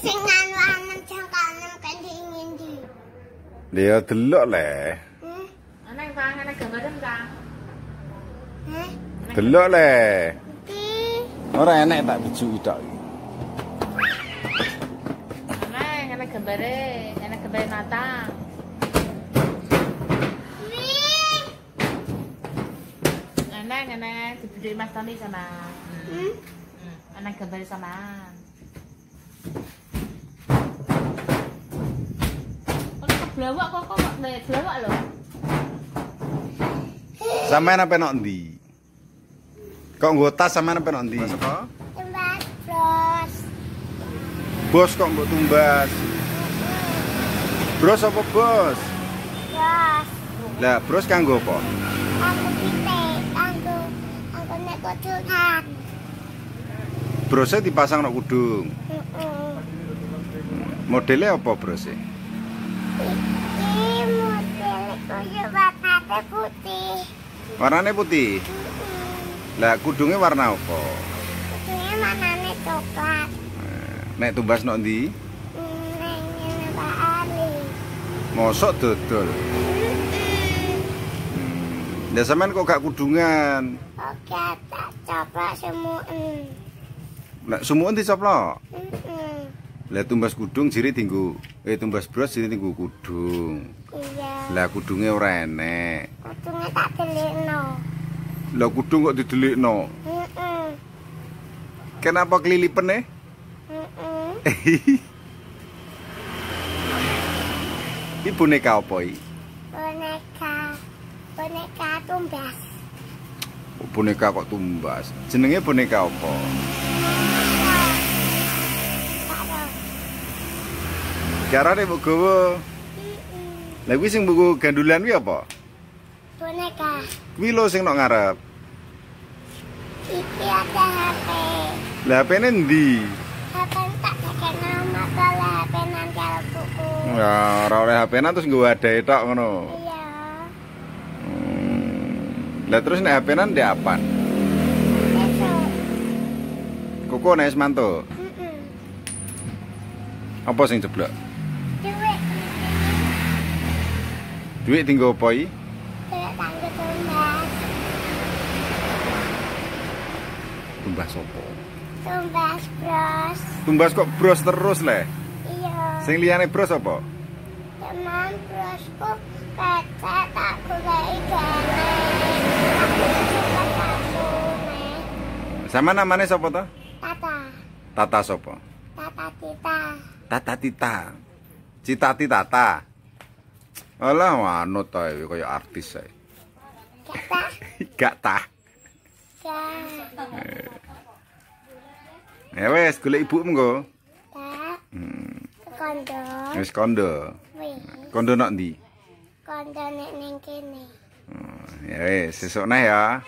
Sing anu anem jangkanem kan diingin. Dia delok le. Anang Kang, ana gambaran Kang. Delok le. Iki. Ora enek tak bijuki tok. Ana gambare, ana gambar natang. Ana dibeli Mas Tony sama. Ana gambar samaan. Blawak kok blawak lho. Sampeyan apa nok ndi? Kok nggo tas sampeyan apa nok ndi? Tumbas bros. Bos kok mbok tumbas? Bros apa bos? Bros. Lah bros kanggo apa? Aku pitik, aku nek kudungan. Brosnya dipasang nok kudung. Modelnya apa brosnya? Iki model koyo warnane putih. Warnanya putih. Lah kudungnya warna apa? Kudungnya warnane coklat. Nek tumbas nok ndi? Neng ngene Pak Ali. Mosok dodol. Lah sampean kok gak kudungan? Oke, tak coba semuen. Lah sumuken dicoplok. Lah tumbas kudung jiri tinggu tumbas bros jiri tinggu kudung. Iya. Lah kudungnya ora enek. Kudungnya tak delikno. Lah kudung kok didelikno. Kenapa kelilipene? Iki boneka apa iki? Boneka tumbas. Oh, boneka kok tumbas. Jenenge boneka apa? Carane mbok gawa. Lah kuwi sing mbok gandulan kuwi apa? Boneka. Kuwi lho sing nok ngarep. Iki ada HP. Lah HP-ne ndi? HP tak pakai nama kalau HP nan kalau buku. Ya, ora oleh HP-nan terus nggawa adae tok ngono. Iya. Lah terus nek HP-nan ndek apan? Besok. Koko nek Ismanto. Apa sing jeblok? Duit. Duit tinggo apa iki? Duit tangga tumbas. Tumbas apa? Tumbas bros. Tumbas kok bros terus le? Iya. Sing liyane bros apa? Teman brosku pecah tak goleki gane. Sama namanya sapa to? Tata. Tata sapa? Tata Tita. Tata Tita. Citati Tata. Alah manut to kaya artis ae. Kata. Gak tah. Ya wes golek ibu mengko. Tak. Kondo. Wis kondo. Wih. Kondo nok ndi? Kondo nek ning kene. Ya wes sesuk neh ya.